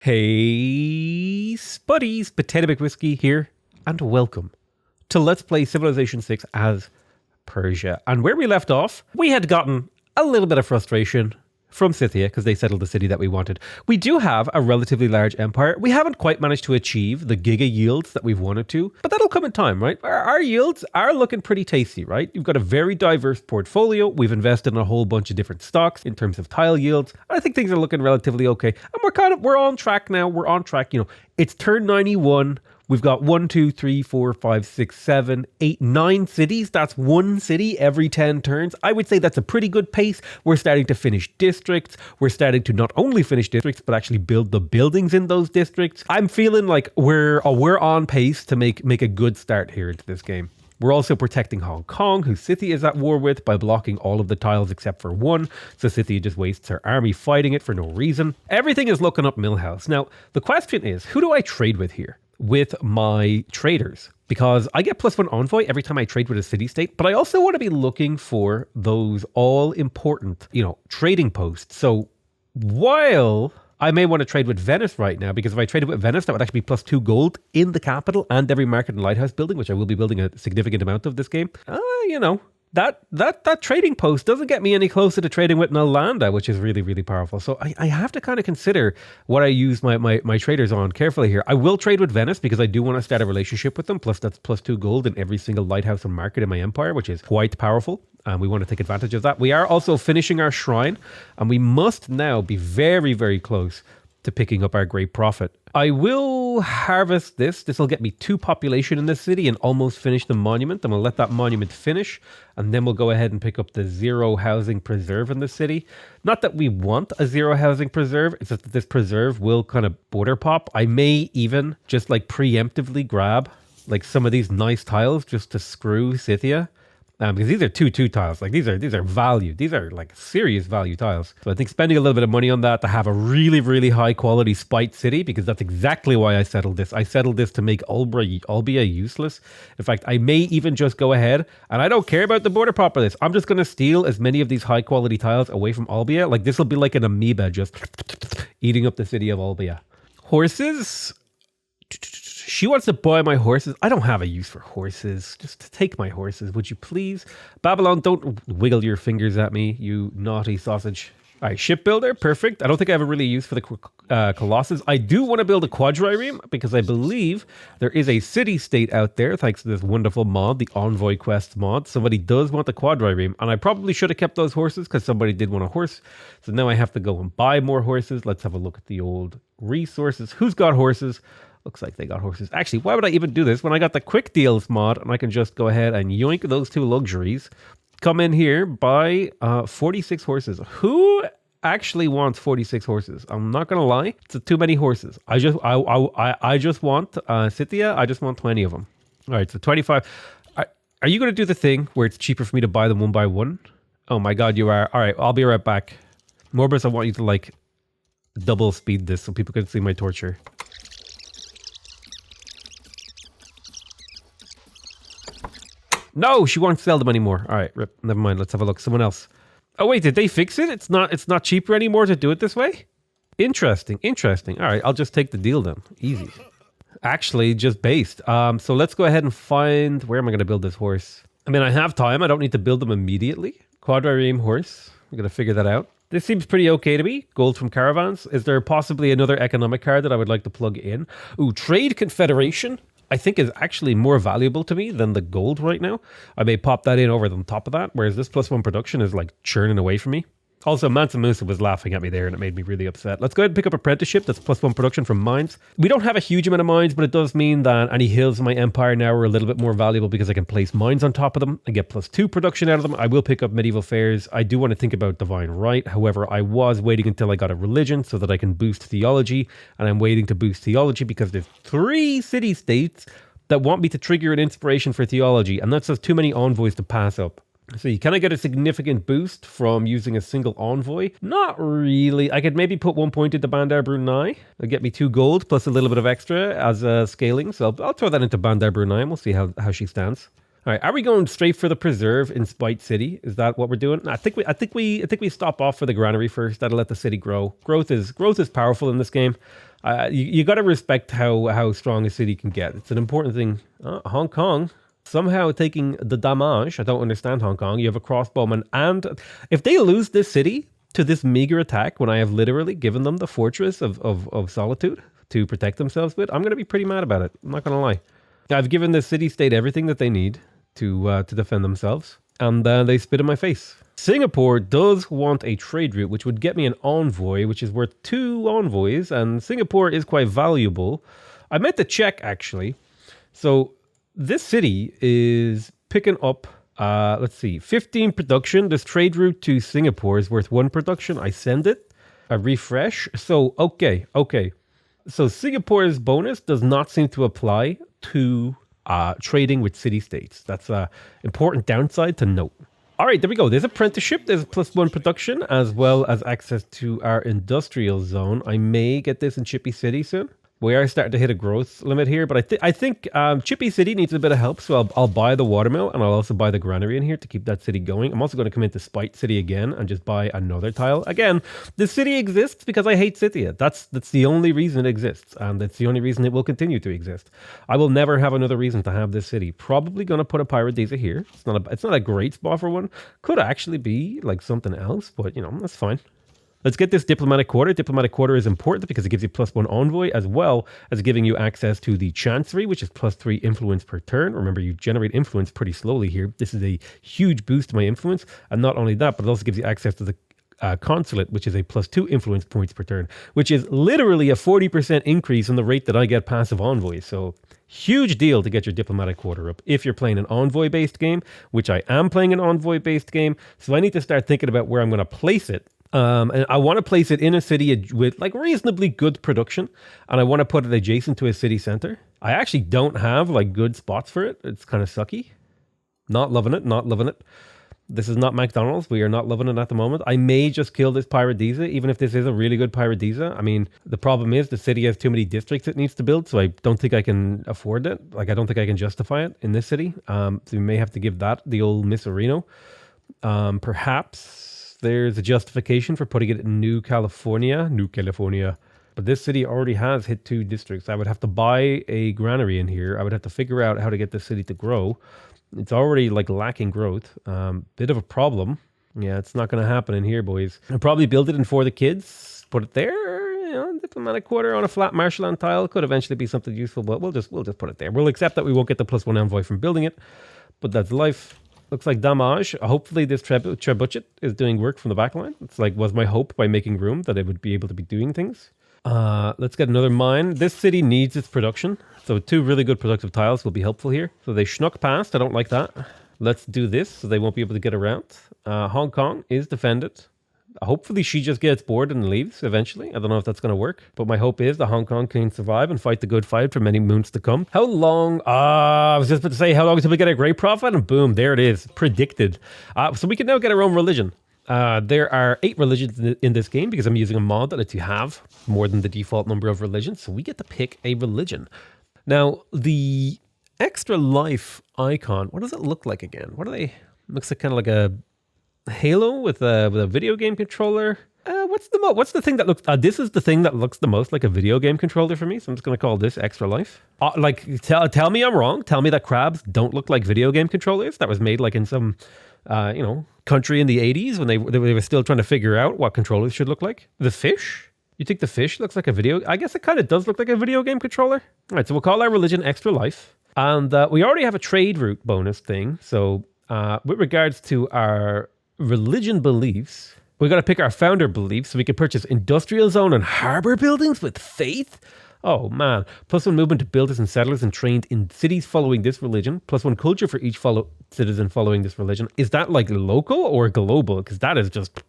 Hey, Spuddies, PotatoMcWhiskey here, and welcome to Let's Play Civilization 6 as Persia. And where we left off, we had gotten a little bit of frustration from Scythia because they settled the city that we wanted. We do have a relatively large empire. We haven't quite managed to achieve the giga yields that we've wanted to, but that'll come in time, right? Our yields are looking pretty tasty, right? You've got a very diverse portfolio. We've invested in a whole bunch of different stocks in terms of tile yields. I think things are looking relatively okay. And we're on track now. We're on track. It's turn 91. We've got 1, 2, 3, 4, 5, 6, 7, 8, 9 cities. That's one city every 10 turns. I would say that's a pretty good pace. We're starting to finish districts. We're starting to not only finish districts, but actually build the buildings in those districts. I'm feeling like we're on pace to make a good start here into this game. We're also protecting Hong Kong, who Scythia is at war with, by blocking all of the tiles except for one. So Scythia just wastes her army fighting it for no reason. Everything is looking up Millhouse. Now, the question is, who do I trade with here? With my traders, because I get +1 envoy every time I trade with a city-state, but I also want to be looking for those all-important, trading posts. So while I may want to trade with Venice right now, because if I traded with Venice, that would actually be +2 gold in the capital and every market and lighthouse building, which I will be building a significant amount of this game. That trading post doesn't get me any closer to trading with Nalanda, which is really, really powerful. So I have to kind of consider what I use my traders on carefully here. I will trade with Venice because I do want to start a relationship with them. Plus, that's +2 gold in every single lighthouse and market in my empire, which is quite powerful. And we want to take advantage of that. We are also finishing our shrine, and we must now be very, very close to picking up our great profit. I will harvest this. This will get me 2 population in this city and almost finish the monument. I'm going to let that monument finish, and then we'll go ahead and pick up the 0 housing preserve in the city. Not that we want a 0 housing preserve, it's just that this preserve will kind of border pop. I may even just preemptively grab some of these nice tiles just to screw Scythia. Because these are 2/2 tiles. These are value. These are serious value tiles. So I think spending a little bit of money on that to have a really, really high quality spite city, because that's exactly why I settled this. I settled this to make Albia useless. In fact, I may even just go ahead, and I don't care about the border pop of this. I'm just going to steal as many of these high quality tiles away from Albia. This will be like an amoeba just eating up the city of Albia. Horses. She wants to buy my horses. I don't have a use for horses. Just take my horses, would you please? Babylon, don't wiggle your fingers at me, you naughty sausage. All right, shipbuilder, perfect. I don't think I have a really use for the Colossus. I do want to build a quadrireme because I believe there is a city-state out there, thanks to this wonderful mod, the Envoy Quest mod. Somebody does want the quadrireme, and I probably should have kept those horses because somebody did want a horse. So now I have to go and buy more horses. Let's have a look at the old resources. Who's got horses? Looks like they got horses. Actually, why would I even do this when I got the quick deals mod and I can just go ahead and yoink those 2 luxuries, come in here, buy 46 horses. Who actually wants 46 horses? I'm not going to lie. It's too many horses. I just want Scythia. I just want 20 of them. All right, so 25. Are you going to do the thing where it's cheaper for me to buy them 1 by 1? Oh my God, you are. All right, I'll be right back. Morbus, I want you to double speed this so people can see my torture. No, she won't sell them anymore. All right, rip. Never mind. Let's have a look. Someone else. Oh wait, did they fix it? It's not cheaper anymore to do it this way? Interesting. All right, I'll just take the deal then. Easy. Actually, just based. So let's go ahead and find, where am I going to build this horse? I mean, I have time. I don't need to build them immediately. Quadrireme horse. I'm going to figure that out. This seems pretty okay to me. Gold from caravans. Is there possibly another economic card that I would like to plug in? Ooh, Trade Confederation. I think is actually more valuable to me than the gold right now. I may pop that in over the top of that, whereas this +1 production is churning away from me. Also, Mansa Musa was laughing at me there and it made me really upset. Let's go ahead and pick up apprenticeship. That's +1 production from mines. We don't have a huge amount of mines, but it does mean that any hills in my empire now are a little bit more valuable because I can place mines on top of them and get +2 production out of them. I will pick up medieval fairs. I do want to think about divine right. However, I was waiting until I got a religion so that I can boost theology. And I'm waiting to boost theology because there's 3 city-states that want me to trigger an inspiration for theology. And that's just too many envoys to pass up. So you kind of get a significant boost from using a single envoy. Not really. I could maybe put 1 point into Bandar Brunei. It'll get me 2 gold plus a little bit of extra as scaling. So I'll throw that into Bandar Brunei and we'll see how she stands. All right, are we going straight for the preserve in Spite City? Is that what we're doing? I think we stop off for the granary first. That'll let the city grow. Growth is powerful in this game. You got to respect how strong a city can get. It's an important thing. Hong Kong somehow taking the damage. I don't understand Hong Kong. You have a crossbowman, and if they lose this city to this meager attack, when I have literally given them the fortress of solitude to protect themselves with, I'm going to be pretty mad about it. I'm not going to lie. I've given the city-state everything that they need to defend themselves, and they spit in my face. Singapore does want a trade route, which would get me an envoy, which is worth 2 envoys, and Singapore is quite valuable. I meant to check, actually. So this city is picking up, let's see, 15 production. This trade route to Singapore is worth 1 production. I send it, I refresh. So, okay. So Singapore's bonus does not seem to apply to trading with city-states. That's an important downside to note. All right, there we go. There's apprenticeship. There's +1 production, as well as access to our industrial zone. I may get this in Chippy City soon. We are starting to hit a growth limit here, but I think Chippy City needs a bit of help, so I'll buy the watermill, and I'll also buy the granary in here to keep that city going. I'm also going to come into Spite City again and just buy another tile. Again, the city exists because I hate Scythia. That's the only reason it exists, and that's the only reason it will continue to exist. I will never have another reason to have this city. Probably going to put a Paradisa here. It's not a great spot for one. Could actually be like something else, but that's fine. Let's get this diplomatic quarter. Diplomatic quarter is important because it gives you +1 envoy, as well as giving you access to the chancery, which is +3 influence per turn. Remember, you generate influence pretty slowly here. This is a huge boost to my influence. And not only that, but it also gives you access to the consulate, which is a +2 influence points per turn, which is literally a 40% increase in the rate that I get passive envoys. So huge deal to get your diplomatic quarter up if you're playing an envoy-based game, which I am playing an envoy-based game. So I need to start thinking about where I'm going to place it. And I want to place it in a city with like reasonably good production, and I want to put it adjacent to a city center. I actually don't have like good spots for it. It's kind of sucky. Not loving it. This is not McDonald's. We are not loving it at the moment. I may just kill this Paradisa, even if this is a really good Paradisa. I mean, the problem is the city has too many districts it needs to build, so I don't think I can afford it. Like, I don't think I can justify it in this city. So we may have to give that the old Misserino. Perhaps there's a justification for putting it in New California. But this city already has hit 2 districts. I would have to buy a granary in here. I would have to figure out how to get this city to grow. It's already like lacking growth. Bit of a problem. Yeah, it's not going to happen in here, boys. I'll probably build it in For the Kids. Put it there. Diplomatic quarter on a flat marshland tile could eventually be something useful, but we'll just put it there. We'll accept that we won't get the +1 envoy from building it, but that's life. Looks like damage. Hopefully this trebuchet is doing work from the back line. It's like was my hope by making room that it would be able to be doing things. Let's get another mine. This city needs its production, so 2 really good productive tiles will be helpful here. So they schnuck past. I don't like that. Let's do this so they won't be able to get around. Hong Kong is defended. Hopefully she just gets bored and leaves eventually. I don't know if that's going to work, but my hope is that Hong Kong can survive and fight the good fight for many moons to come. How long? I was just about to say, how long until we get a great profit? And boom, there it is, predicted. So we can now get our own religion. There are 8 religions in this game because I'm using a mod that lets you have more than the default number of religions. So we get to pick a religion. Now, the extra life icon, what does it look like again? Looks like kind of like a Halo with a video game controller. What's the thing that looks? This is the thing that looks the most like a video game controller for me. So I'm just going to call this Extra Life. Tell me I'm wrong. Tell me that crabs don't look like video game controllers. That was made like in some, country in the 80s when they were still trying to figure out what controllers should look like. The fish. You think the fish looks like a video? I guess it kind of does look like a video game controller. All right, so we'll call our religion Extra Life, and we already have a trade route bonus thing. So with regards to our religion beliefs, we got to pick our founder beliefs so we can purchase industrial zone and harbor buildings with faith. Oh man, +1 movement to builders and settlers and trained in cities following this religion. +1 culture for each citizen following this religion. Is that like local or global? Because that is just,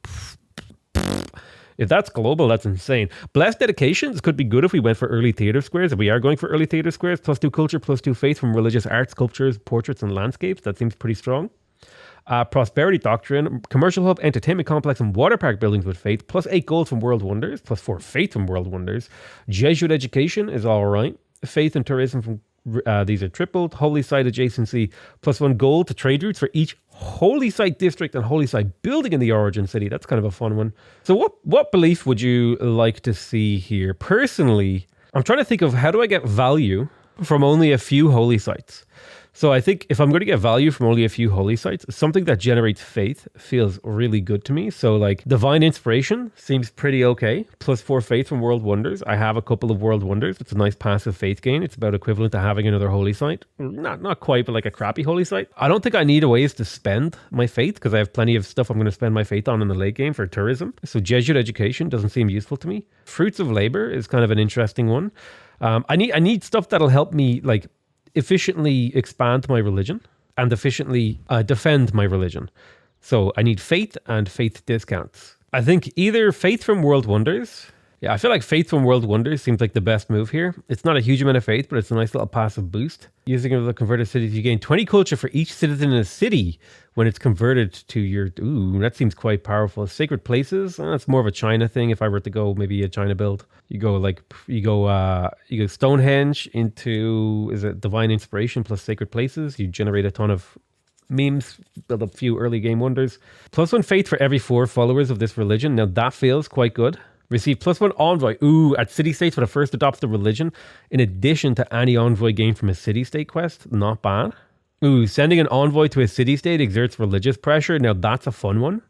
if that's global, that's insane. Blessed dedications could be good if we went for early theater squares. If we are going for early theater squares, +2 culture, +2 faith from religious art, sculptures, portraits, and landscapes. That seems pretty strong. Prosperity doctrine, commercial hub, entertainment complex, and water park buildings with faith, +8 gold from world wonders, +4 faith from world wonders. Jesuit education is all right. Faith and tourism from These are tripled. Holy site adjacency, +1 gold to trade routes for each holy site district and holy site building in the origin city. That's kind of a fun one. So what belief would you like to see here? Personally, I'm trying to think of how do I get value from only a few holy sites. So I think if I'm going to get value from only a few holy sites, something that generates faith feels really good to me. So like divine inspiration seems pretty okay. +4 faith from world wonders. I have a couple of world wonders. It's a nice passive faith gain. It's about equivalent to having another holy site. Not quite, but like a crappy holy site. I don't think I need a ways to spend my faith because I have plenty of stuff I'm going to spend my faith on in the late game for tourism. So Jesuit education doesn't seem useful to me. Fruits of labor is kind of an interesting one. I need stuff that'll help me like efficiently expand my religion and efficiently defend my religion. So I need faith and faith discounts. I think either faith from world wonders. Yeah, I feel like faith from world wonders seems like the best move here. It's not a huge amount of faith, but it's a nice little passive boost. Using the converted cities, you gain 20 culture for each citizen in a city when it's converted to your... Ooh, that seems quite powerful. Sacred places, that's more of a China thing. If I were to go maybe a China build, you go Stonehenge into, is it divine inspiration plus sacred places? You generate a ton of memes, build up a few early game wonders. +1 faith for every 4 followers of this religion. Now that feels quite good. Receive +1 envoy. Ooh, at city states when it first adopts the religion, in addition to any envoy gained from a city state quest. Not bad. Ooh, sending an envoy to a city state exerts religious pressure. Now that's a fun one,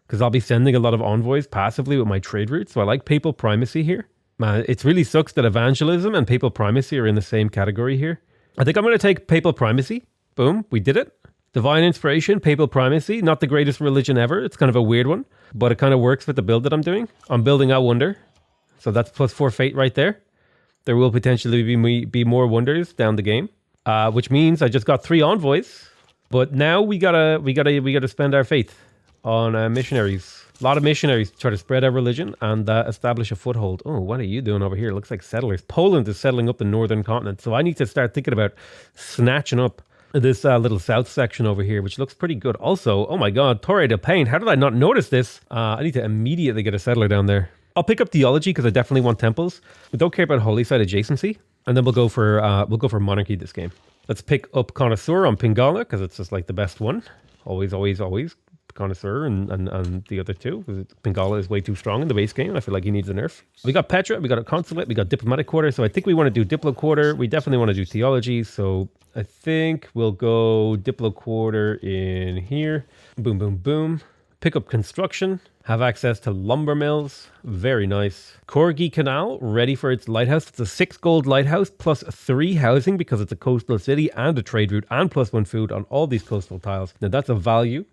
because I'll be sending a lot of envoys passively with my trade routes. So I like papal primacy here. Man, it really sucks that evangelism and papal primacy are in the same category here. I think I'm going to take papal primacy. Boom, we did it. Divine inspiration, papal primacy, not the greatest religion ever. It's kind of a weird one, but it kind of works with the build that I'm doing. I'm building a wonder, so that's +4 fate right there. There will potentially be more wonders down the game, which means I just got 3 envoys. But now we gotta spend our faith on missionaries. A lot of missionaries to try to spread our religion and establish a foothold. Oh, what are you doing over here? It looks like settlers. Poland is settling up the northern continent, so I need to start thinking about snatching up this little south section over here, which looks pretty good. Also, oh my god, Torre del Paine. How did I not notice this? I need to immediately get a settler down there. I'll pick up theology because I definitely want temples. We don't care about holy site adjacency, and then we'll go for monarchy this game. Let's pick up connoisseur on Pingala because it's just like the best one. Always connoisseur and the other two, because Pingala is way too strong in the base game. I feel like he needs a nerf. We got Petra, we got a consulate, we got diplomatic quarter. So I think we want to do diplo quarter. We definitely want to do theology. So I think we'll go diplo quarter in here. Boom, boom, boom. Pick up construction. Have access to lumber mills. Very nice. Corgi Canal, ready for its lighthouse. It's a 6 gold lighthouse plus 3 housing because it's a coastal city and a trade route and +1 food on all these coastal tiles. Now that's a value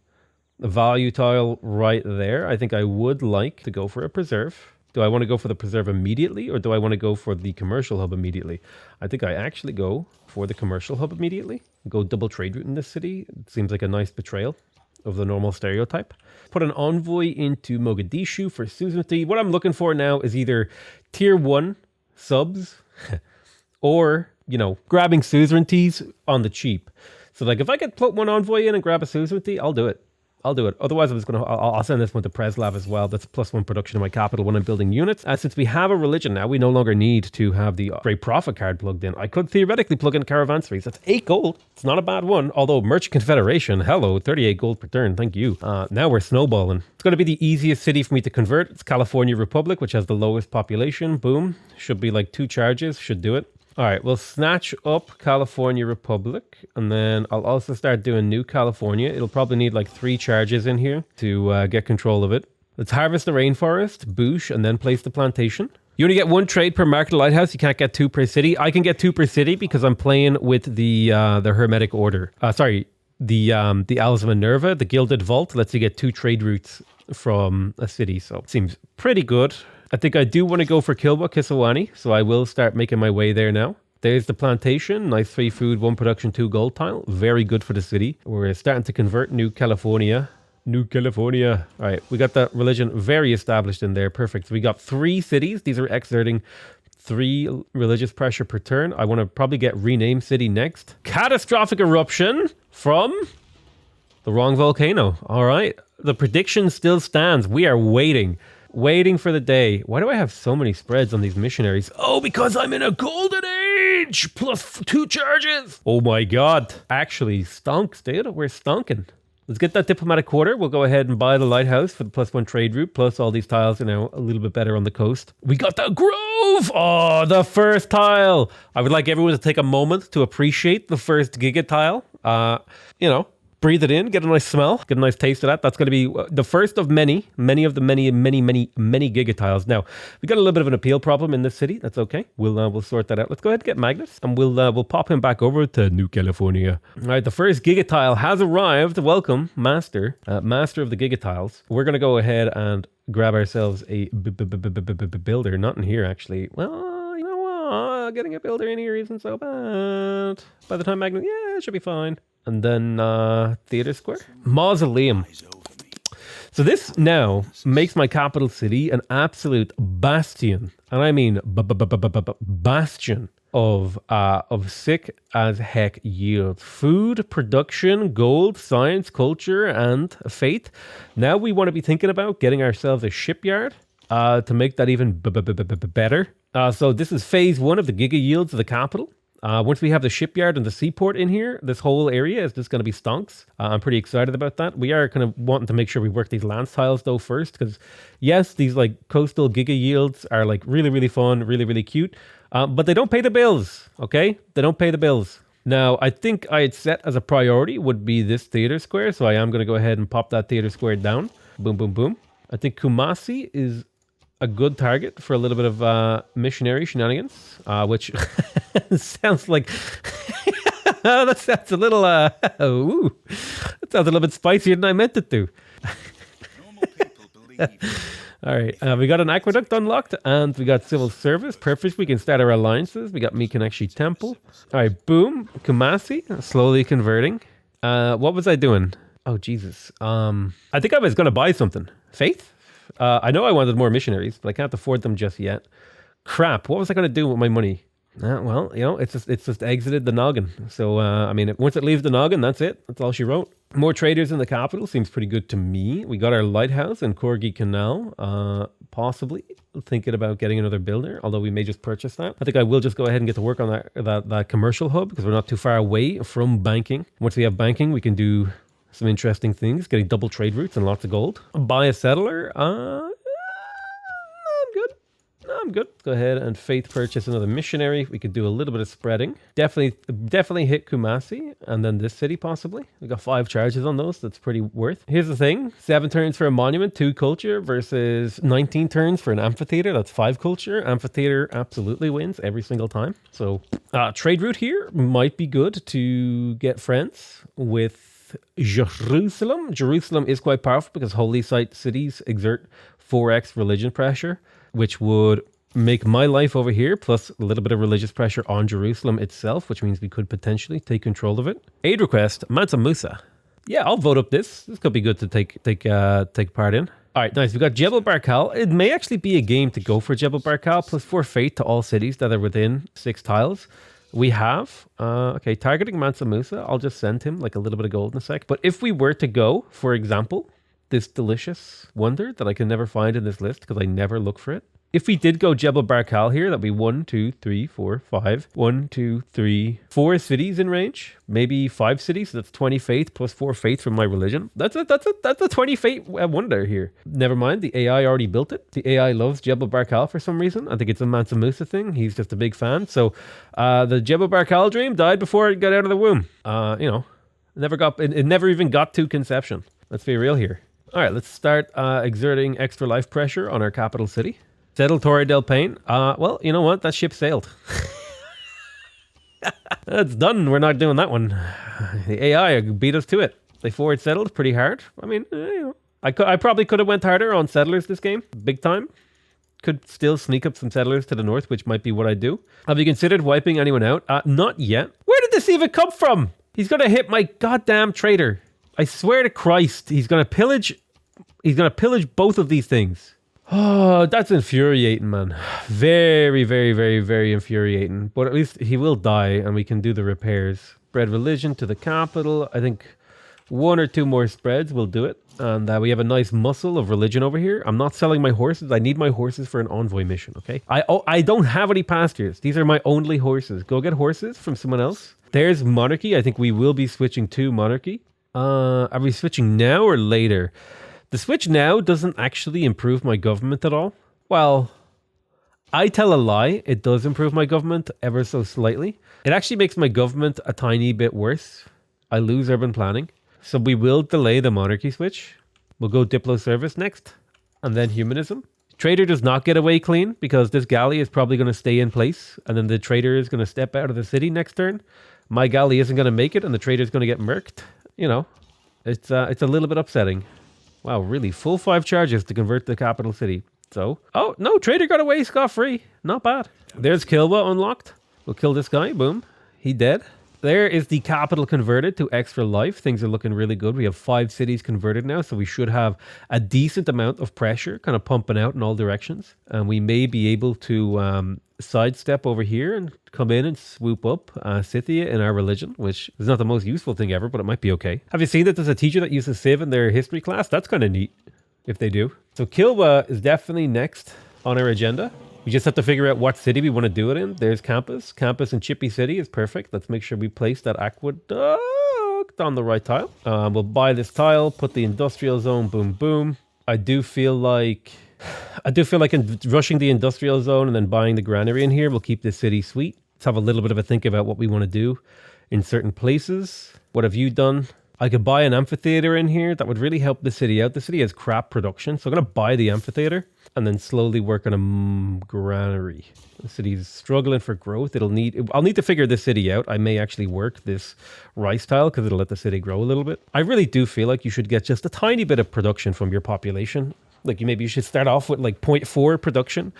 tile right there. I think I would like to go for a preserve. Do I want to go for the preserve immediately or do I want to go for the commercial hub immediately? I think I actually go for the commercial hub immediately. Go double trade route in this city. It seems like a nice betrayal of the normal stereotype. Put an envoy into Mogadishu for suzerainty. What I'm looking for now is either tier 1 subs or, grabbing suzerainties on the cheap. So like if I could put one envoy in and grab a suzerainty, I'll do it. Otherwise, I'll send this one to Preslav as well. That's +1 production in my capital when I'm building units. Since we have a religion now, we no longer need to have the Great Prophet card plugged in. I could theoretically plug in caravanseries. That's 8 gold. It's not a bad one. Although Merchant Confederation, hello, 38 gold per turn. Thank you. Now we're snowballing. It's going to be the easiest city for me to convert. It's California Republic, which has the lowest population. Boom. Should be like 2 charges. Should do it. All right, we'll snatch up California Republic, and then I'll also start doing New California. It'll probably need like 3 charges in here to get control of it. Let's harvest the rainforest, boosh, and then place the plantation. You only get 1 trade per market lighthouse. You can't get 2 per city. I can get 2 per city because I'm playing with the Hermetic Order. The Owls of Minerva, the Gilded Vault lets you get 2 trade routes from a city, so it seems pretty good. I think I do want to go for Kilwa Kisawani, so I will start making my way there now. There's the plantation, nice 3 food, 1 production, 2 gold tile. Very good for the city. We're starting to convert New California. All right, we got that religion very established in there. Perfect. So we got 3 cities. These are exerting 3 religious pressure per turn. I want to probably get rename city next. Catastrophic eruption from the wrong volcano. All right, the prediction still stands. We are waiting. Waiting for the day. Why do I have so many spreads on these missionaries? Oh, because I'm in a golden age! Plus 2 charges! Oh my god. Actually, stonks, dude. We're stonking. Let's get that diplomatic quarter. We'll go ahead and buy the lighthouse for the +1 trade route. Plus all these tiles are now a little bit better on the coast. We got the grove! Oh, the first tile! I would like everyone to take a moment to appreciate the first Giga tile. You know, breathe it in, get a nice smell, get a nice taste of that. That's going to be the first of many Giga tiles. Now, we got a little bit of an appeal problem in this city. That's okay. We'll sort that out. Let's go ahead and get Magnus, and we'll pop him back over to New California. All right, the first Giga tile has arrived. Welcome, Master of the Giga tiles. We're going to go ahead and grab ourselves a builder. Not in here, actually. Well, you know what? Getting a builder in here isn't so bad. By the time Magnus, yeah, it should be fine. And then Theater Square. Mausoleum. So this now makes my capital city an absolute bastion. And I mean bastion of sick as heck yield. Food, production, gold, science, culture, and faith. Now we want to be thinking about getting ourselves a shipyard to make that even better. So this is phase 1 of the Giga Yields of the capital. Once we have the shipyard and the seaport in here, this whole area is just going to be stonks. I'm pretty excited about that. We are kind of wanting to make sure we work these lance tiles though first, because yes, these like coastal Giga Yields are like really, really fun, really, really cute, but they don't pay the bills, okay? They don't pay the bills. Now, I think I had set as a priority would be this theater square, so I am going to go ahead and pop that theater square down. Boom, boom, boom. I think Kumasi is a good target for a little bit of missionary shenanigans, which sounds like that sounds a little ooh, that sounds a little bit spicier than I meant it to. All right, we got an aqueduct unlocked, and we got civil service. Perfect. We can start our alliances. We got Mikanekshi Temple. All right, boom, Kumasi, slowly converting. What was I doing? Oh Jesus, I think I was gonna buy something. Faith. I know I wanted more missionaries, but I can't afford them just yet. Crap, what was I going to do with my money? Well, you know, it's just exited the noggin. So, I mean, once it leaves the noggin, that's it. That's all she wrote. More traders in the capital seems pretty good to me. We got our lighthouse in Corgi Canal. Possibly thinking about getting another builder, although we may just purchase that. I think I will just go ahead and get to work on that commercial hub, because we're not too far away from banking. Once we have banking, we can do some interesting things, getting double trade routes and lots of gold. Buy a settler. I'm good. Go ahead and faith purchase another missionary. We could do a little bit of spreading. Definitely hit Kumasi and then this city possibly. We got 5 charges on those. That's pretty worth. Here's the thing. 7 turns for a monument, 2 culture versus 19 turns for an amphitheater. That's 5 culture. Amphitheater absolutely wins every single time. So trade route here might be good to get friends with Jerusalem. Jerusalem is quite powerful because holy site cities exert 4x religion pressure, which would make my life over here plus a little bit of religious pressure on Jerusalem itself, which means we could potentially take control of it. Aid request, Mansa Musa. Yeah, I'll vote up this. This could be good to take part in. All right, nice. We got Jebel Barkal. It may actually be a game to go for Jebel Barkal plus 4 faith to all cities that are within 6 tiles. We have, okay, targeting Mansa Musa. I'll just send him like a little bit of gold in a sec. But if we were to go, for example, this delicious wonder that I can never find in this list because I never look for it. If we did go Jebel Barkal here, that'd be 1, 2, 3, 4, 5. 1, 2, 3, 4 cities in range. Maybe 5 cities. So that's 20 faith plus 4 faith from my religion. That's a 20 faith wonder here. Never mind, the AI already built it. The AI loves Jebel Barkal for some reason. I think it's a Mansa Musa thing. He's just a big fan. So the Jebel Barkal dream died before it got out of the womb. You know, it never even got to conception. Let's be real here. All right, let's start exerting extra life pressure on our capital city. Settle Torre del Paine. Well, you know what? That ship sailed. It's done. We're not doing that one. The AI beat us to it. They forward settled pretty hard. I mean, you know, I probably could have went harder on settlers this game. Big time. Could still sneak up some settlers to the north, which might be what I do. Have you considered wiping anyone out? Not yet. Where did this even come from? He's going to hit my goddamn trader. I swear to Christ, he's going to pillage both of these things. Oh, that's infuriating, man. Very, very, very, very infuriating. But at least he will die and we can do the repairs. Spread religion to the capital. I think 1 or 2 more spreads will do it. And we have a nice muscle of religion over here. I'm not selling my horses. I need my horses for an envoy mission, okay? I don't have any pastures. These are my only horses. Go get horses from someone else. There's monarchy. I think we will be switching to monarchy. Are we switching now or later? The switch now doesn't actually improve my government at all. Well, I tell a lie. It does improve my government ever so slightly. It actually makes my government a tiny bit worse. I lose urban planning. So we will delay the monarchy switch. We'll go Diplo service next, and then humanism. Trader does not get away clean because this galley is probably going to stay in place, and then the trader is going to step out of the city next turn. My galley isn't going to make it, and the trader is going to get murked. You know, it's a little bit upsetting. Wow, really? Full 5 charges to convert the capital city. So, oh, no, trader got away scot-free. Not bad. There's Kilwa unlocked. We'll kill this guy. Boom. He dead. There is the capital converted to extra life. Things are looking really good. We have 5 cities converted now, so we should have a decent amount of pressure kind of pumping out in all directions. And we may be able to sidestep over here and come in and swoop up Scythia in our religion, which is not the most useful thing ever, but it might be okay. Have you seen that there's a teacher that uses Civ in their history class? That's kind of neat, if they do. So Kilwa is definitely next on our agenda. We just have to figure out what city we want to do it in. There's Campus. Campus in Chippy City is perfect. Let's make sure we place that aqueduct on the right tile. We'll buy this tile, put the industrial zone, boom, boom. I do feel like rushing the industrial zone and then buying the granary in here will keep this city sweet. Let's have a little bit of a think about what we want to do in certain places. What have you done? I could buy an amphitheater in here. That would really help the city out. The city has crap production, so I'm going to buy the amphitheater and then slowly work on a granary. The city's struggling for growth. I'll need to figure this city out. I may actually work this rice tile because it'll let the city grow a little bit. I really do feel like you should get just a tiny bit of production from your population. Like maybe you should start off with like 0.4 production.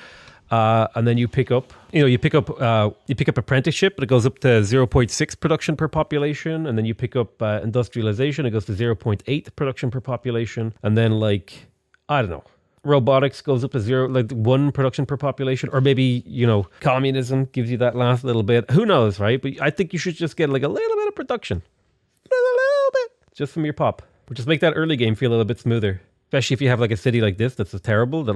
And then you pick up apprenticeship, but it goes up to 0.6 production per population. And then you pick up industrialization, it goes to 0.8 production per population. And then like, I don't know, robotics goes up to 1 production per population. Or maybe, communism gives you that last little bit. Who knows, right? But I think you should just get like a little bit of production. A little bit. Just from your pop. Or just make that early game feel a little bit smoother. Especially if you have like a city like this that's terrible.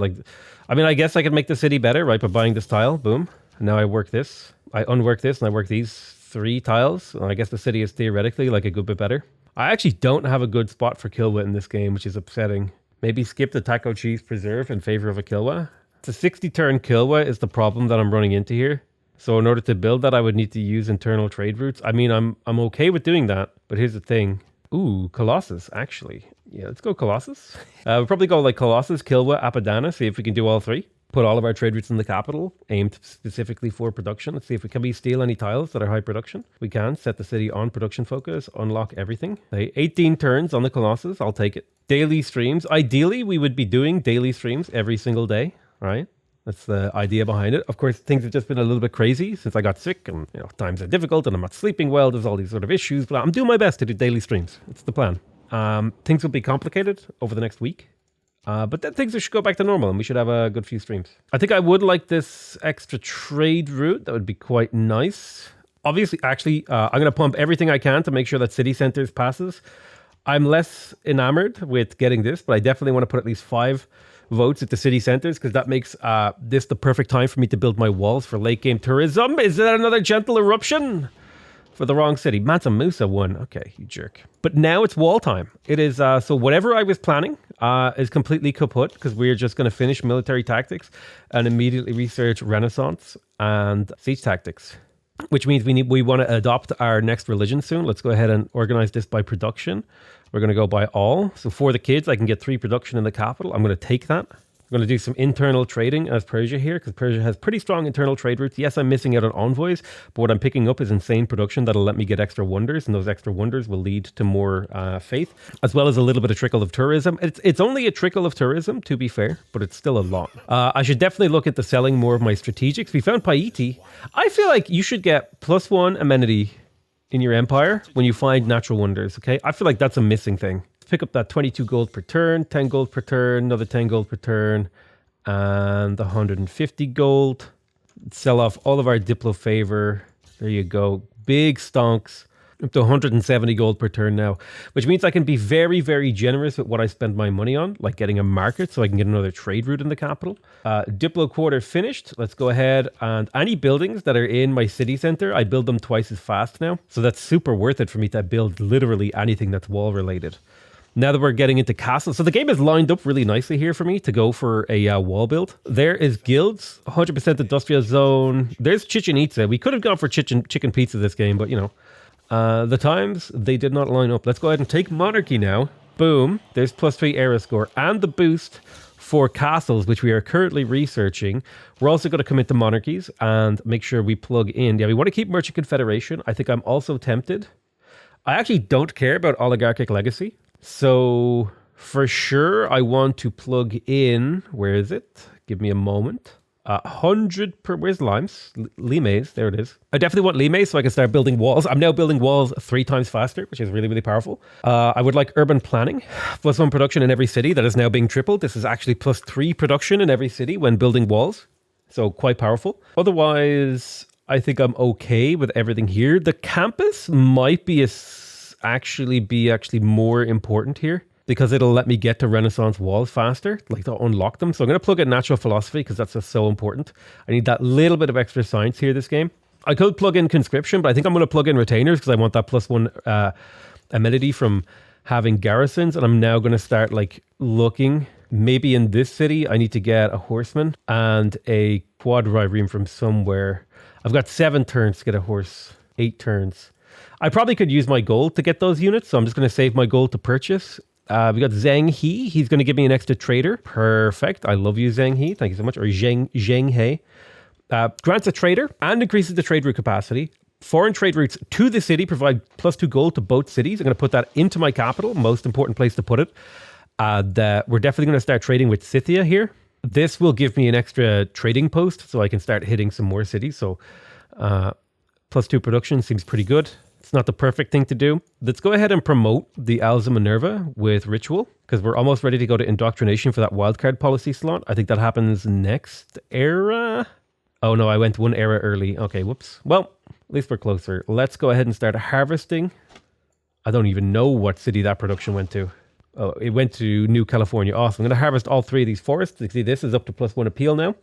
I guess I could make the city better, right? By buying this tile, boom. And now I work this. I unwork this and I work these 3 tiles. And I guess the city is theoretically like a good bit better. I actually don't have a good spot for Kilwa in this game, which is upsetting. Maybe skip the taco cheese preserve in favor of a Kilwa. It's a 60 turn Kilwa is the problem that I'm running into here. So in order to build that, I would need to use internal trade routes. I mean, I'm okay with doing that, but here's the thing. Ooh, Colossus, actually. Yeah, let's go Colossus. We'll probably go like Colossus, Kilwa, Apadana, see if we can do all 3. Put all of our trade routes in the capital, aimed specifically for production. Let's see if we steal any tiles that are high production. We can set the city on production focus, unlock everything. 18 turns on the Colossus, I'll take it. Daily streams. Ideally, we would be doing daily streams every single day, right? That's the idea behind it. Of course, things have just been a little bit crazy since I got sick and times are difficult and I'm not sleeping well. There's all these sort of issues, but I'm doing my best to do daily streams. It's the plan. Things will be complicated over the next week, but then things should go back to normal and we should have a good few streams. I think I would like this extra trade route. That would be quite nice. Obviously, actually, I'm going to pump everything I can to make sure that city centers passes. I'm less enamored with getting this, but I definitely want to put at least 5 votes at the city centers because that makes this the perfect time for me to build my walls for late game tourism. Is that another gentle eruption? For the wrong city. Mansa Musa won. Okay, you jerk. But now it's wall time. It is, so whatever I was planning is completely kaput because we're just going to finish military tactics and immediately research Renaissance and siege tactics. Which means we want to adopt our next religion soon. Let's go ahead and organize this by production. We're going to go by all. So for the kids, I can get 3 production in the capital. I'm going to take that. I'm going to do some internal trading as Persia here because Persia has pretty strong internal trade routes. Yes, I'm missing out on envoys, but what I'm picking up is insane production that'll let me get extra wonders, and those extra wonders will lead to more faith, as well as a little bit of trickle of tourism. It's only a trickle of tourism, to be fair, but it's still a lot. I should definitely look into selling more of my strategics. We found Paiti. I feel like you should get +1 amenity in your empire when you find natural wonders, okay? I feel like that's a missing thing. Pick up that 22 gold per turn, 10 gold per turn, another 10 gold per turn, and 150 gold. Sell off all of our Diplo favor. There you go. Big stonks. Up to 170 gold per turn now, which means I can be very, very generous with what I spend my money on, like getting a market so I can get another trade route in the capital. Diplo quarter finished. Let's go ahead, and any buildings that are in my city center, I build them twice as fast now. So that's super worth it for me to build literally anything that's wall related. Now that we're getting into castles, so the game is lined up really nicely here for me to go for a wall build. There is guilds, 100% industrial zone. There's Chichen Itza. We could have gone for chicken pizza this game, but you know. The times, they did not line up. Let's go ahead and take monarchy now. Boom. There's +3 era score and the boost for castles, which we are currently researching. We're also going to commit to monarchies and make sure we plug in. Yeah, we want to keep Merchant Confederation. I think I'm also tempted. I actually don't care about oligarchic legacy. So for sure, I want to plug in. Where is it? Give me a moment. 100 per, where's Limes? Limes, there it is. I definitely want Limes so I can start building walls. I'm now building walls 3 times faster, which is really, really powerful. I would like urban planning, +1 production in every city. That is now being tripled. This is actually +3 production in every city when building walls. So quite powerful. Otherwise, I think I'm okay with everything here. The campus might be actually more important here, because it'll let me get to Renaissance walls faster, like to unlock them. So I'm going to plug in natural philosophy because that's just so important. I need that little bit of extra science here this game. I could plug in conscription, but I think I'm going to plug in retainers because I want that +1 amenity from having garrisons. And I'm now going to start like looking. Maybe in this city, I need to get a horseman and a quadrireme from somewhere. I've got 7 turns to get a horse, 8 turns. I probably could use my gold to get those units, so I'm just going to save my gold to purchase. We got Zhang He. He's going to give me an extra trader. Perfect. I love you, Zhang He. Thank you so much. Or Zheng He. Grants a trader and increases the trade route capacity. Foreign trade routes to the city provide +2 gold to both cities. I'm going to put that into my capital. Most important place to put it. We're definitely going to start trading with Scythia here. This will give me an extra trading post so I can start hitting some more cities. So +2 production seems pretty good. It's not the perfect thing to do. Let's go ahead and promote the Owls of Minerva with Ritual, because we're almost ready to go to Indoctrination for that wildcard policy slot. I think that happens next era. Oh no, I went 1 era early. Okay, whoops. Well, at least we're closer. Let's go ahead and start harvesting. I don't even know what city that production went to. Oh, it went to New California. Awesome. I'm going to harvest all 3 of these forests. You see, this is up to +1 appeal now.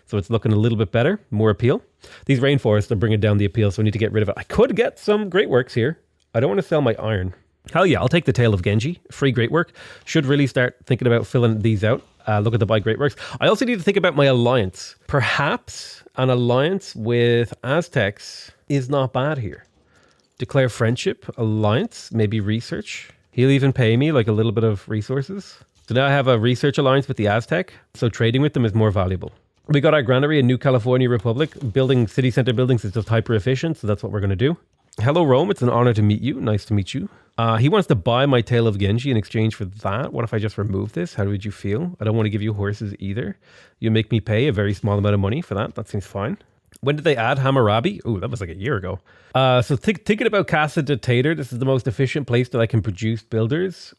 So it's looking a little bit better, more appeal. These rainforests are bringing down the appeal, so I need to get rid of it. I could get some great works here. I don't want to sell my iron. Hell yeah, I'll take the Tale of Genji. Free great work. Should really start thinking about filling these out. Look at the buy great works. I also need to think about my alliance. Perhaps an alliance with Aztecs is not bad here. Declare friendship, alliance, maybe research. He'll even pay me like a little bit of resources. So now I have a research alliance with the Aztec, so trading with them is more valuable. We got our granary in New California Republic. Building city center buildings is just hyper efficient, so that's what we're going to do. Hello, Rome. It's an honor to meet you. Nice to meet you. He wants to buy my Tale of Genji in exchange for that. What if I just remove this? How would you feel? I don't want to give you horses either. You make me pay a very small amount of money for that. That seems fine. When did they add Hammurabi? Oh, that was like a year ago. So thinking about Casa Dictator, this is the most efficient place that I can produce builders.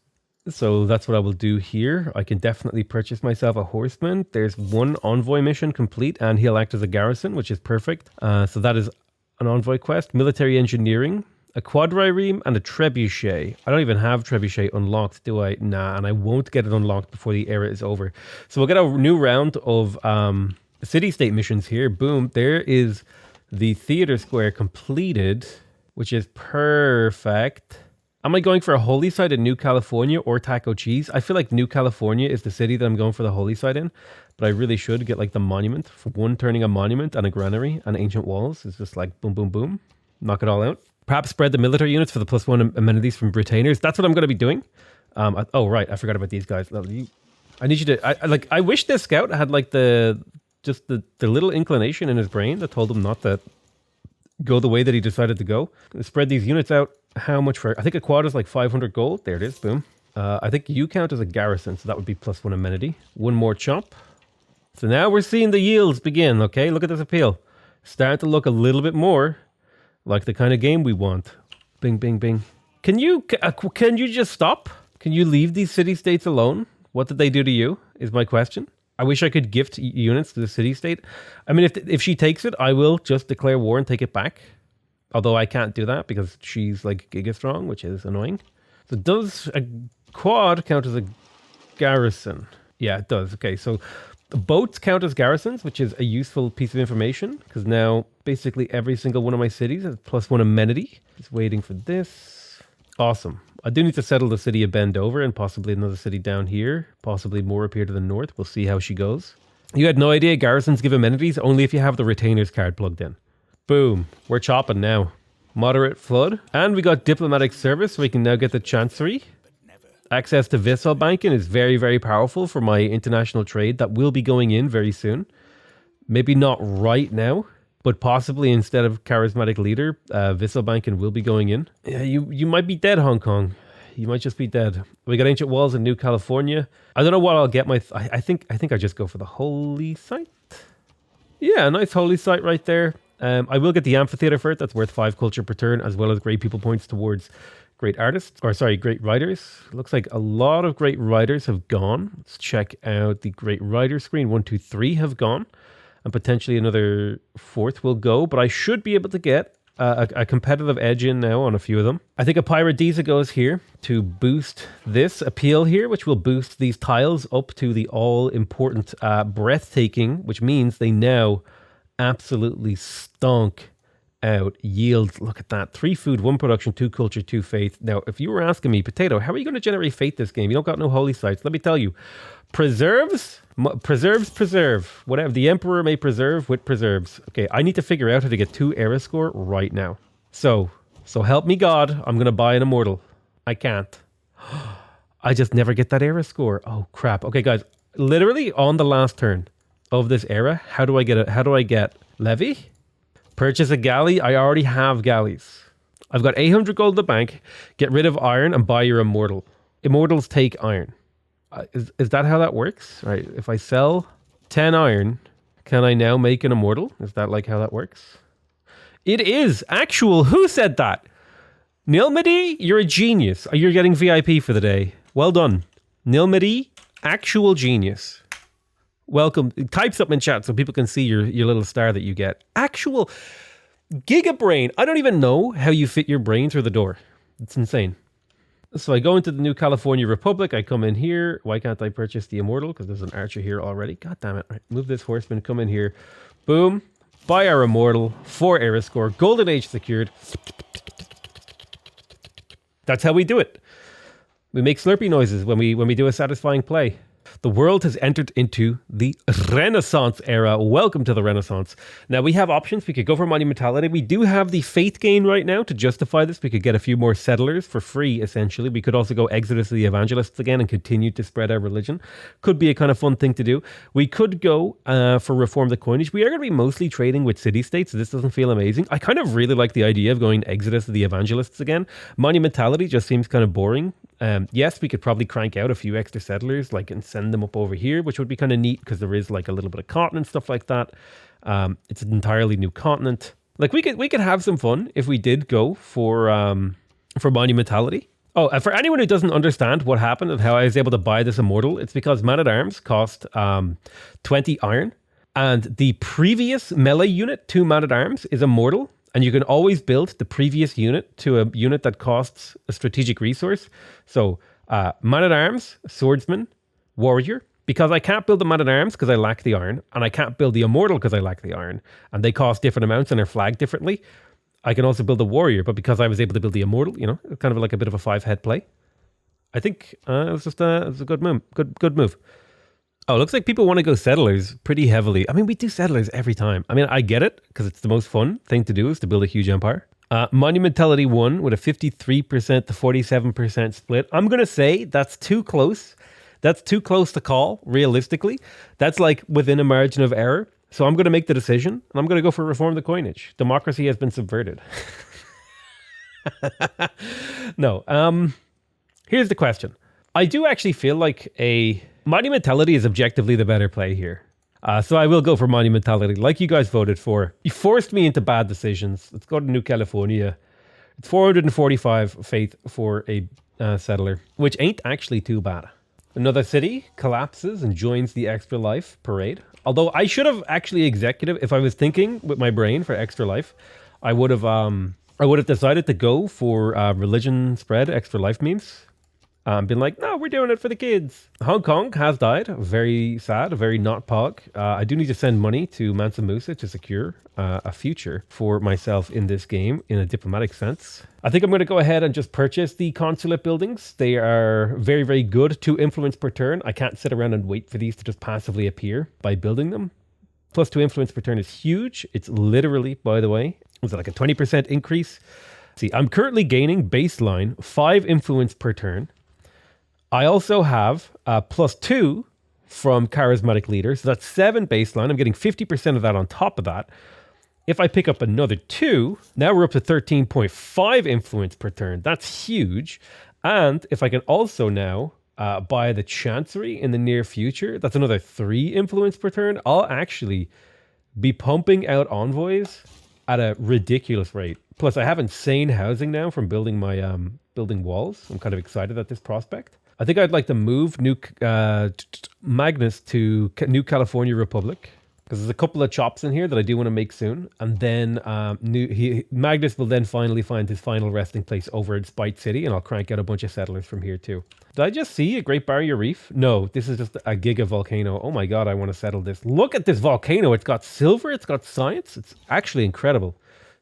So that's what I will do here. I can definitely purchase myself a horseman. There's 1 envoy mission complete, and he'll act as a garrison, which is perfect. So that is an envoy quest. Military engineering, a quadrireme, and a trebuchet. I don't even have trebuchet unlocked, do I? Nah, and I won't get it unlocked before the era is over. So we'll get a new round of city-state missions here. Boom. There is the theater square completed, which is perfect. Am I going for a holy site in New California or Taco Cheese? I feel like New California is the city that I'm going for the holy site in, but I really should get like the monument. For 1, turning a monument and a granary and ancient walls is just like boom, boom, boom. Knock it all out. Perhaps spread the military units for the +1 amenities from Britainers. That's what I'm going to be doing. Oh, right. I forgot about these guys. I need you to... I wish this scout had like the little inclination in his brain that told him not to go the way that he decided to go. Spread these units out. How much for... I think a quad is like 500 gold. There it is. Boom. I think you count as a garrison, so that would be +1 amenity. 1 more chomp. So now we're seeing the yields begin, okay? Look at this appeal. Starting to look a little bit more like the kind of game we want. Bing, bing, bing. Can you just stop? Can you leave these city-states alone? What did they do to you, is my question. I wish I could gift units to the city-state. I mean, if she takes it, I will just declare war and take it back. Although I can't do that because she's like giga strong, which is annoying. So does a quad count as a garrison? Yeah, it does. Okay, so the boats count as garrisons, which is a useful piece of information because now basically every single one of my cities has +1 amenity. Just waiting for this. Awesome. I do need to settle the city of Bendover and possibly another city down here. Possibly more up here to the north. We'll see how she goes. You had no idea garrisons give amenities only if you have the retainers card plugged in. Boom. We're chopping now. Moderate flood. And we got diplomatic service, so we can now get the chancery. Access to Vissel banking is very, very powerful for my international trade that will be going in very soon. Maybe not right now, but possibly instead of charismatic leader, Vissel banking will be going in. Yeah, you might be dead, Hong Kong. You might just be dead. We got ancient walls in New California. I don't know what I'll get my... I think I just go for the holy site. Yeah, nice holy site right there. I will get the amphitheater for it. That's worth 5 culture per turn, as well as great people points towards great artists. Or sorry, great writers. Looks like a lot of great writers have gone. Let's check out the great writer screen. 1, 2, 3 have gone. And potentially another 4th will go. But I should be able to get a competitive edge in now on a few of them. I think a Pyrrhodiza goes here to boost this appeal here, which will boost these tiles up to the all-important breathtaking, which means they now absolutely stunk out yield. Look at that. 3 food, 1 production, 2 culture, 2 faith. Now, if you were asking me, Potato, how are you going to generate faith this game? You don't got no holy sites. Let me tell you. Preserve. Whatever the emperor may preserve with preserves. Okay, I need to figure out how to get 2 era score right now. So help me God, I'm going to buy an immortal. I can't. I just never get that era score. Oh, crap. Okay, guys, literally on the last turn of this era, how do I get levy? Purchase a galley. I already have galleys. I've got 800 gold in the bank. Get rid of iron and buy your immortal. Immortals take iron. Is that how that works? Right. If I sell 10 iron, can I now make an immortal? Is that like how that works? It is. Actual. Who said that? Nilmedy, you're a genius. You're getting VIP for the day. Well done. Nilmedy, actual genius. Welcome. Type something in chat so people can see your little star that you get. Actual Giga Brain. I don't even know how you fit your brain through the door. It's insane. So I go into the New California Republic. I come in here. Why can't I purchase the immortal? Because there's an archer here already. God damn it. Right, move this horseman. Come in here. Boom. Buy our immortal. 4 era score. Golden age secured. That's how we do it. We make slurpy noises when we do a satisfying play. The world has entered into the Renaissance era. Welcome to the Renaissance. Now, we have options. We could go for monumentality. We do have the faith gain right now to justify this. We could get a few more settlers for free, essentially. We could also go Exodus of the Evangelists again and continue to spread our religion. Could be a kind of fun thing to do. We could go for Reform the Coinage. We are going to be mostly trading with city-states, so this doesn't feel amazing. I kind of really like the idea of going Exodus of the Evangelists again. Monumentality just seems kind of boring. Yes, we could probably crank out a few extra settlers and send them up over here, which would be kind of neat because there is like a little bit of continent stuff like that. It's an entirely new continent. Like we could have some fun if we did go for monumentality. Oh, and for anyone who doesn't understand what happened and how I was able to buy this immortal, it's because man-at-arms cost 20 iron, and the previous melee unit to man-at-arms is immortal. And you can always build the previous unit to a unit that costs a strategic resource. So man-at-arms, swordsman, warrior. Because I can't build the man-at-arms because I lack the iron. And I can't build the immortal because I lack the iron. And they cost different amounts and are flagged differently. I can also build a warrior. But because I was able to build the immortal, kind of like a bit of a 5-head play. I think it was a good move. Good move. Oh, looks like people want to go settlers pretty heavily. I mean, we do settlers every time. I mean, I get it because it's the most fun thing to do is to build a huge empire. Monumentality 1 with a 53% to 47% split. I'm going to say that's too close. That's too close to call, realistically. That's like within a margin of error. So I'm going to make the decision and I'm going to go for Reform the Coinage. Democracy has been subverted. No. Here's the question. I do actually feel like a monumentality is objectively the better play here. So I will go for monumentality, like you guys voted for. You forced me into bad decisions. Let's go to New California. It's 445 faith for a settler, which ain't actually too bad. Another city collapses and joins the Extra Life parade. Although I should have actually executive, if I was thinking with my brain for Extra Life, I would have I would have decided to go for religion spread, extra life memes. Been like, no, we're doing it for the kids. Hong Kong has died. Very sad, very not pog. I do need to send money to Mansa Musa to secure a future for myself in this game in a diplomatic sense. I think I'm going to go ahead and just purchase the consulate buildings. They are very, very good. 2 influence per turn. I can't sit around and wait for these to just passively appear by building them. Plus 2 influence per turn is huge. It's literally, by the way, was it like a 20% increase? See, I'm currently gaining baseline 5 influence per turn. I also have plus 2 from charismatic leader. So that's 7 baseline. I'm getting 50% of that on top of that. If I pick up another 2, now we're up to 13.5 influence per turn. That's huge. And if I can also now buy the Chancery in the near future, that's another 3 influence per turn. I'll actually be pumping out envoys at a ridiculous rate. Plus, I have insane housing now from building my building walls. I'm kind of excited at this prospect. I think I'd like to move Magnus to New California Republic, because there's a couple of chops in here that I do want to make soon. And then Magnus will then finally find his final resting place over in Spite City, and I'll crank out a bunch of settlers from here too. Did I just see a Great Barrier Reef? No, this is just a giga volcano. Oh my god, I want to settle this. Look at this volcano. It's got silver, it's got science. It's actually incredible.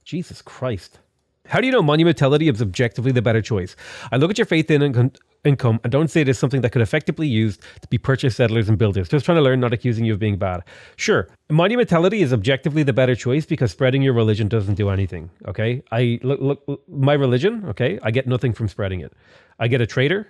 Jesus Christ. How do you know monumentality is objectively the better choice? I look at your faith in income and don't say it is something that could effectively used to be purchased settlers and builders. Just trying to learn, not accusing you of being bad. Sure, monumentality is objectively the better choice because spreading your religion doesn't do anything. Okay, look my religion. Okay, I get nothing from spreading it. I get a trader.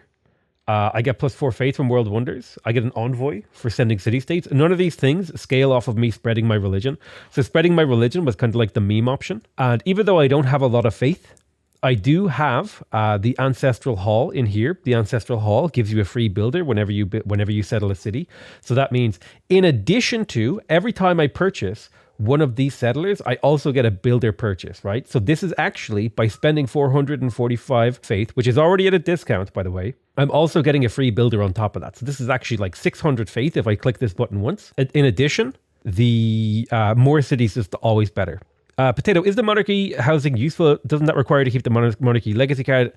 I get plus 4 faith from World Wonders. I get an envoy for sending city-states. None of these things scale off of me spreading my religion. So spreading my religion was kind of like the meme option. And even though I don't have a lot of faith, I do have the Ancestral Hall in here. The Ancestral Hall gives you a free builder whenever you settle a city. So that means in addition to every time I purchase one of these settlers, I also get a builder purchase, right? So this is actually by spending 445 faith, which is already at a discount, by the way. I'm also getting a free builder on top of that. So this is actually like 600 faith if I click this button once. In addition, the more cities is always better. Potato, is the monarchy housing useful? Doesn't that require to keep the monarchy legacy card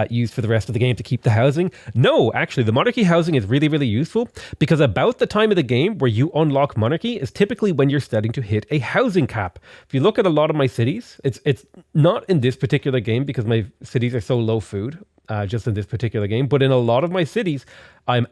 used for the rest of the game to keep the housing? No, actually, the monarchy housing is really, really useful because about the time of the game where you unlock monarchy is typically when you're starting to hit a housing cap. If you look at a lot of my cities, it's not in this particular game because my cities are so low food. Just in this particular game, but in a lot of my cities, I'm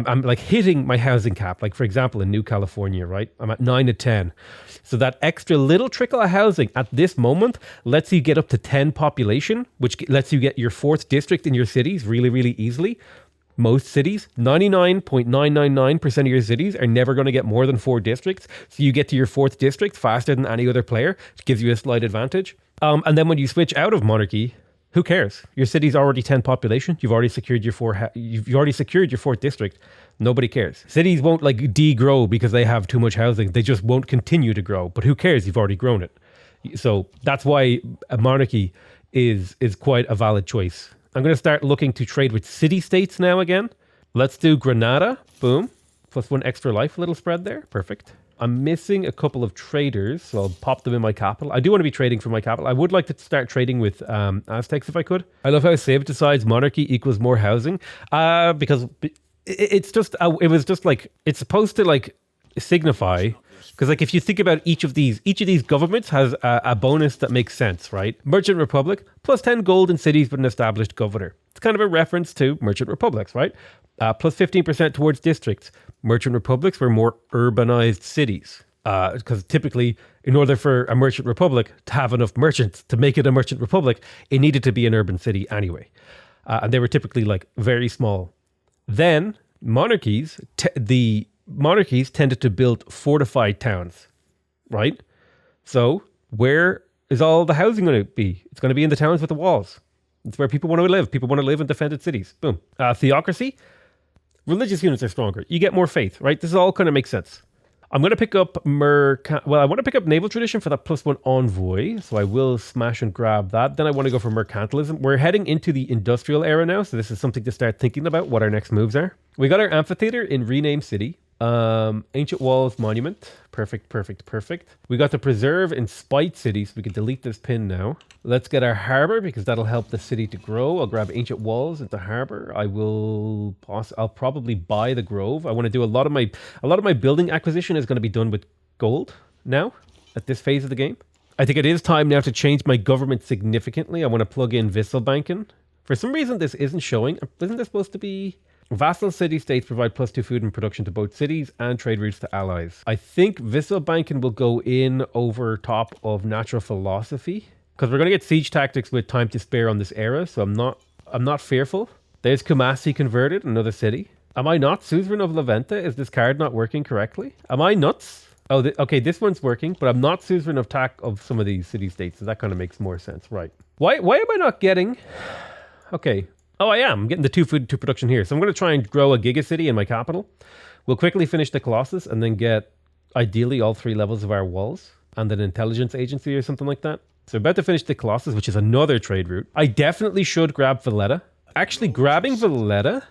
like hitting my housing cap. Like for example, in New California, right? I'm at 9 to 10. So that extra little trickle of housing at this moment lets you get up to 10 population, which lets you get your 4th district in your cities really, really easily. Most cities, 99.999% of your cities are never going to get more than 4 districts. So you get to your 4th district faster than any other player, which gives you a slight advantage. And then when you switch out of monarchy, who cares? Your city's already 10 population. You've already secured your 4th district. Nobody cares. Cities won't like degrow because they have too much housing. They just won't continue to grow. But who cares? You've already grown it. So that's why a monarchy is quite a valid choice. I'm going to start looking to trade with city-states now again. Let's do Granada. Boom. Plus 1 extra life. Little spread there. Perfect. I'm missing a couple of traders, so I'll pop them in my capital. I do want to be trading for my capital. I would like to start trading with Aztecs if I could. I love how Civ decides monarchy equals more housing because it's just, it was just like, it's supposed to like signify, because like if you think about each of these governments has a bonus that makes sense, right? Merchant Republic, plus 10 gold in cities with an established governor. It's kind of a reference to Merchant Republics, right? Plus 15% towards districts. Merchant Republics were more urbanized cities. Because typically, in order for a Merchant Republic to have enough merchants to make it a Merchant Republic, it needed to be an urban city anyway. And they were typically like very small. Then monarchies, the monarchies tended to build fortified towns, right? So where is all the housing going to be? It's going to be in the towns with the walls. It's where people want to live. People want to live in defended cities. Boom. Theocracy. Religious units are stronger. You get more faith, right? This all kind of makes sense. I'm going to pick up I want to pick up Naval Tradition for that +1 envoy. So I will smash and grab that. Then I want to go for Mercantilism. We're heading into the industrial era now. So this is something to start thinking about what our next moves are. We got our amphitheater in Rename City. Ancient Walls Monument. Perfect, perfect, perfect. We got the Preserve in Spite City, so we can delete this pin now. Let's get our harbor because that'll help the city to grow. I'll grab Ancient Walls at the harbor. I'll probably buy the Grove. I want to do a lot of my building acquisition is going to be done with gold now at this phase of the game. I think it is time now to change my government significantly. I want to plug in Visselbanken. For some reason, this isn't showing. Isn't this supposed to be... Vassal city-states provide +2 food and production to both cities and trade routes to allies. I think Visselbanken will go in over top of natural philosophy because we're going to get siege tactics with time to spare on this era, so I'm not fearful. There's Kumasi converted, another city. Am I not Suzerain of Levante? Is this card not working correctly? Am I nuts? Oh, okay, this one's working, but I'm not Suzerain of TAC of some of these city-states, so that kind of makes more sense, right? Why am I not getting... Okay. Oh, I am. I'm getting the 2 food, 2 production here. So I'm going to try and grow a Giga City in my capital. We'll quickly finish the Colossus and then get, ideally, all 3 levels of our walls and an intelligence agency or something like that. So we're about to finish the Colossus, which is another trade route. I definitely should grab Valletta. Actually, grabbing Valletta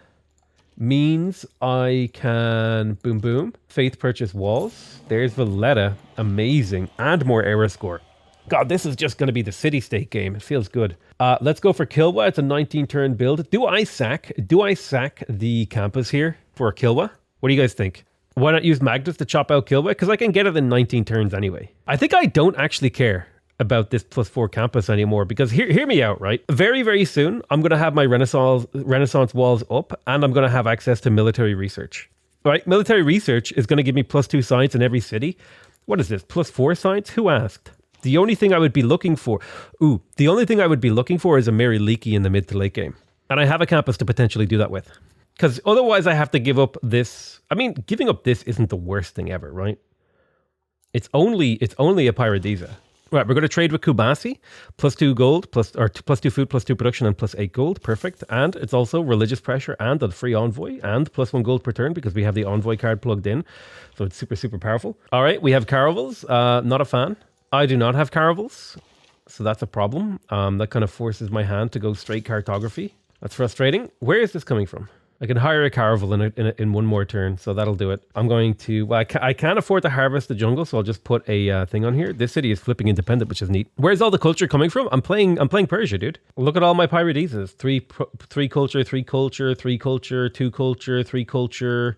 means I can, boom, boom, faith purchase walls. There's Valletta. Amazing. And more era score. God, this is just going to be the city-state game. It feels good. Let's go for Kilwa. It's a 19-turn build. Do I sack the campus here for Kilwa? What do you guys think? Why not use Magnus to chop out Kilwa? Because I can get it in 19 turns anyway. I think I don't actually care about this +4 campus anymore because hear me out, right? Very, very soon, I'm going to have my Renaissance walls up and I'm going to have access to military research. Right? Military research is going to give me +2 science in every city. What is this? +4 science? Who asked? The only thing I would be looking for... the only thing I would be looking for is a Mary Leakey in the mid to late game. And I have a campus to potentially do that with. Because otherwise I have to give up this... I mean, giving up this isn't the worst thing ever, right? It's only a Paradisa. Right, we're going to trade with Kubasi. +2 gold, +2 food, +2 production, and +8 gold. Perfect. And it's also religious pressure and a free envoy and +1 gold per turn because we have the envoy card plugged in. So it's super, super powerful. All right, we have Caravels. Not a fan. I do not have Caravels, so that's a problem. That kind of forces my hand to go straight cartography. That's frustrating. Where is this coming from? I can hire a Caravel in one more turn, so that'll do it. I'm going to... Well, I can't afford to harvest the jungle, so I'll just put a thing on here. This city is flipping independent, which is neat. Where's all the culture coming from? I'm playing Persia, dude. Look at all my Pyrodizas. 3 culture, 3 culture, 3 culture, 2 culture, 3 culture,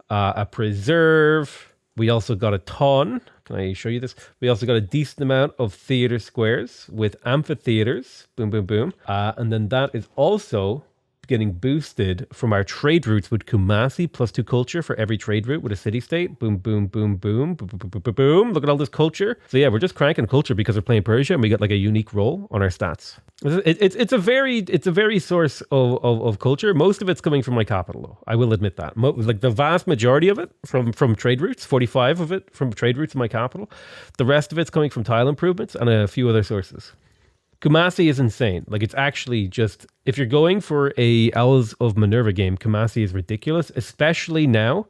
a preserve. We also got a ton. Can I show you this? We also got a decent amount of theater squares with amphitheaters. Boom, boom, boom. And then that is also getting boosted from our trade routes with Kumasi, +2 culture for every trade route with a city-state. Boom, boom, boom, boom, boom, boom, boom, boom, boom. Look at all this culture. So yeah, we're just cranking culture because we're playing Persia and we get like a unique role on our stats. It's a very source of culture. Most of it's coming from my capital, though. I will admit that. Like the vast majority of it from trade routes, 45 of it from trade routes in my capital. The rest of it's coming from tile improvements and a few other sources. Kumasi is insane. Like, it's actually just... If you're going for a Owls of Minerva game, Kumasi is ridiculous, especially now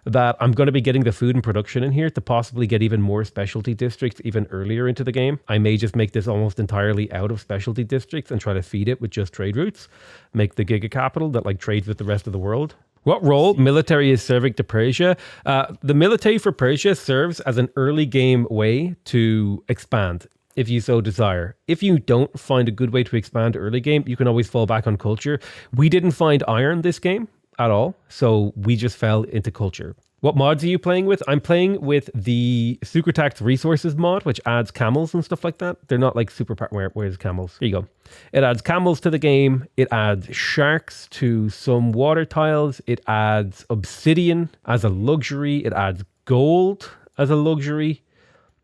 that I'm going to be getting the food and production in here to possibly get even more specialty districts even earlier into the game. I may just make this almost entirely out of specialty districts and try to feed it with just trade routes. Make the Giga capital that, like, trades with the rest of the world. What role military is serving to Persia? The military for Persia serves as an early game way to expand, if you so desire. If you don't find a good way to expand early game, you can always fall back on culture. We didn't find iron this game at all, so we just fell into culture. What mods are you playing with? I'm playing with the Sucretax Resources mod, which adds camels and stuff like that. They're not like super... Where's camels? Here you go. It adds camels to the game. It adds sharks to some water tiles. It adds obsidian as a luxury. It adds gold as a luxury.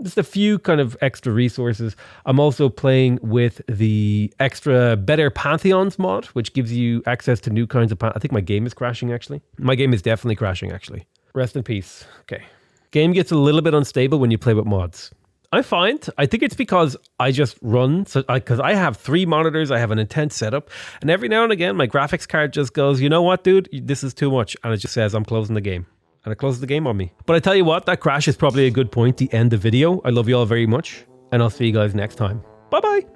Just a few kind of extra resources. I'm also playing with the extra Better Pantheons mod, which gives you access to new kinds of... I think my game is crashing, actually. My game is definitely crashing, actually. Rest in peace. Okay. Game gets a little bit unstable when you play with mods. I think it's because I just run, because I have 3 monitors, I have an intense setup, and every now and again, my graphics card just goes, you know what, dude? This is too much. And it just says, I'm closing the game. And it closes the game on me. But I tell you what, that crash is probably a good point to end the video. I love you all very much, and I'll see you guys next time. Bye-bye.